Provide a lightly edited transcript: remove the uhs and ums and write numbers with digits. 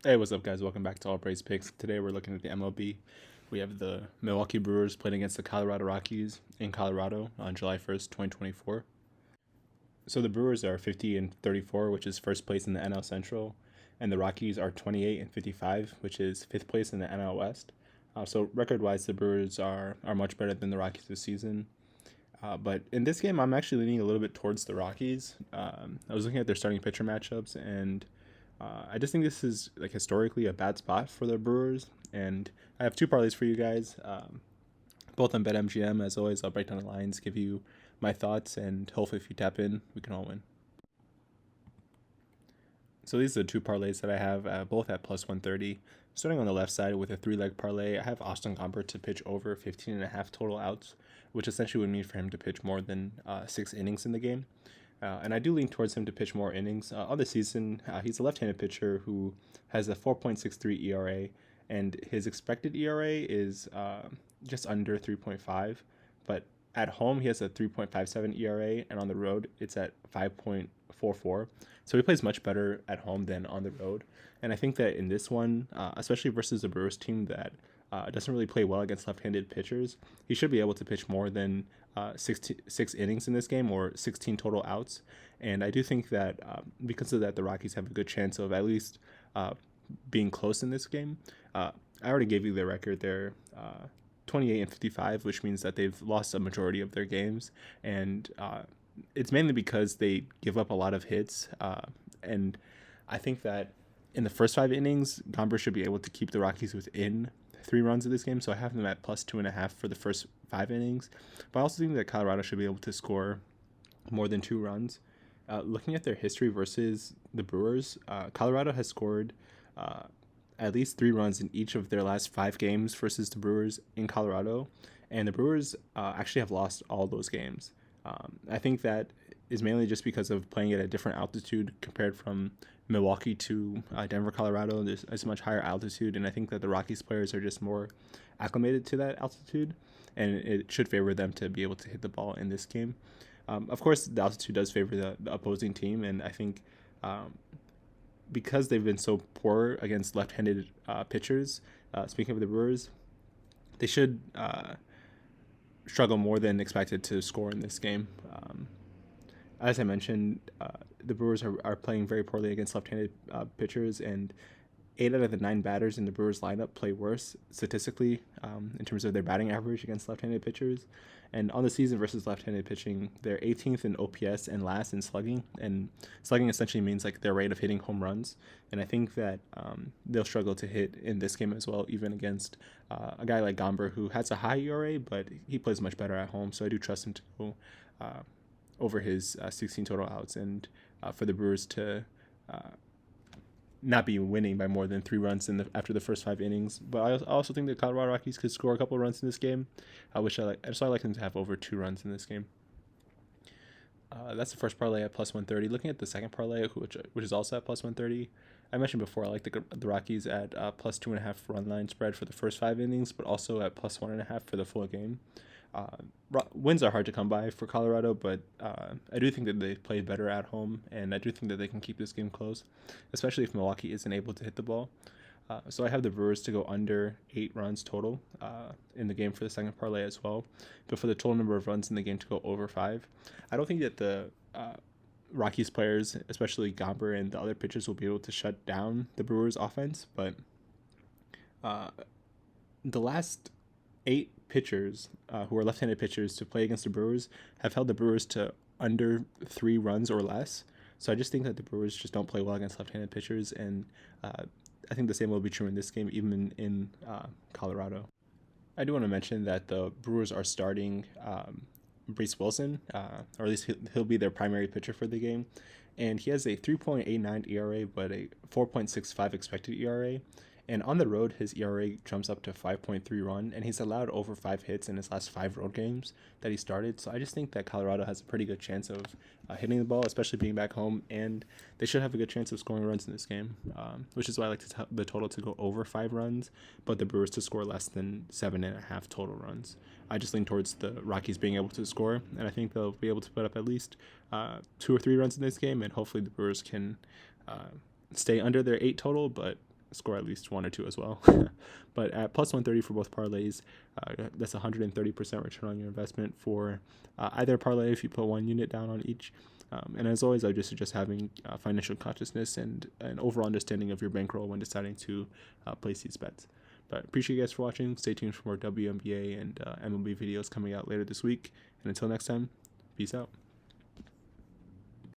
Hey, what's up, guys? Welcome back to All Praise Picks. Today we're looking at the MLB. We have the Milwaukee Brewers playing against the Colorado Rockies in Colorado on July 1st, 2024. So the Brewers are 50 and 34, which is first place in the NL Central, and the Rockies are 28 and 55, which is fifth place in the NL West. So record-wise, the Brewers are much better than the Rockies this season. But in this game, I'm actually leaning a little bit towards the Rockies. I was looking at their starting pitcher matchups, and I just think this is like historically a bad spot for the Brewers. And I have two parlays for you guys, both on BetMGM. As always, I'll break down the lines, give you my thoughts, and hopefully, if you tap in, we can all win. So these are the two parlays that I have, both at plus 130. Starting on the left side with a three-leg parlay, I have Austin Gomber to pitch over 15 and a half total outs, which essentially would mean for him to pitch more than 6 innings in the game. And I do lean towards him to pitch more innings. On the season, he's a left-handed pitcher who has a 4.63 ERA, and his expected ERA is just under 3.5. But at home, he has a 3.57 ERA, and on the road, it's at 5.44. So he plays much better at home than on the road. And I think that in this one, especially versus the Brewers team that doesn't really play well against left-handed pitchers, he should be able to pitch more than 6 innings in this game, or 16 total outs. And I do think that because of that, the Rockies have a good chance of at least being close in this game. I already gave you the record there. 28 and 55, which means that they've lost a majority of their games, and it's mainly because they give up a lot of hits. And I think that in the first 5 innings, Gomber should be able to keep the Rockies within 3 runs of this game. So I have them at plus 2.5 for the first 5 innings. But I also think that Colorado should be able to score more than 2 runs. Looking at their history versus the Brewers, Colorado has scored at least 3 runs in each of their last 5 games versus the Brewers in Colorado, and the Brewers actually have lost all those games. I think that is mainly just because of playing at a different altitude compared from Milwaukee to Denver, Colorado. There's a much higher altitude, and I think that the Rockies players are just more acclimated to that altitude, and it should favor them to be able to hit the ball in this game. Of course, the altitude does favor the opposing team, and I think because they've been so poor against left-handed pitchers, speaking of the Brewers, they should struggle more than expected to score in this game. As I mentioned, the Brewers are playing very poorly against left-handed pitchers, and 8 out of the 9 batters in the Brewers lineup play worse statistically in terms of their batting average against left-handed pitchers. And on the season versus left-handed pitching, they're 18th in OPS and last in slugging. And slugging essentially means like their rate of hitting home runs. And I think that they'll struggle to hit in this game as well, even against a guy like Gomber, who has a high ERA, but he plays much better at home. So I do trust him to go over his 16 total outs, and for the Brewers to not be winning by more than 3 runs after the first 5 innings. But I also think the Colorado Rockies could score a couple of runs in this game. I like them to have over 2 runs in this game. That's the first parlay at plus 130. Looking at the second parlay, which is also at plus 130, I mentioned before I like the Rockies at plus 2.5 run line spread for the first 5 innings, but also at plus 1.5 for the full game. Wins are hard to come by for Colorado, but I do think that they play better at home, and I do think that they can keep this game close, especially if Milwaukee isn't able to hit the ball. So I have the Brewers to go under 8 runs total in the game for the second parlay as well, but for the total number of runs in the game to go over 5. I don't think that the Rockies players, especially Gomber and the other pitchers, will be able to shut down the Brewers offense, but the last 8 pitchers who are left-handed pitchers to play against the Brewers have held the Brewers to under 3 runs or less. So I just think that the Brewers just don't play well against left-handed pitchers, and I think the same will be true in this game, even in Colorado. I do want to mention that the Brewers are starting Brees Wilson, or at least he'll be their primary pitcher for the game, and he has a 3.89 ERA but a 4.65 expected ERA. And on the road, his ERA jumps up to 5.31, and he's allowed over 5 hits in his last 5 road games that he started. So I just think that Colorado has a pretty good chance of hitting the ball, especially being back home, and they should have a good chance of scoring runs in this game, which is why I like the total to go over 5 runs, but the Brewers to score less than 7.5 total runs. I just lean towards the Rockies being able to score, and I think they'll be able to put up at least 2 or 3 runs in this game, and hopefully the Brewers can stay under their 8 total, but score at least 1 or 2 as well. But at plus 130 for both parlays, that's 130% return on your investment for either parlay if you put 1 unit down on each. And as always, I just suggest having financial consciousness and an overall understanding of your bankroll when deciding to place these bets. But appreciate you guys for watching. Stay tuned for more WNBA and MLB videos coming out later this week. And until next time, peace out.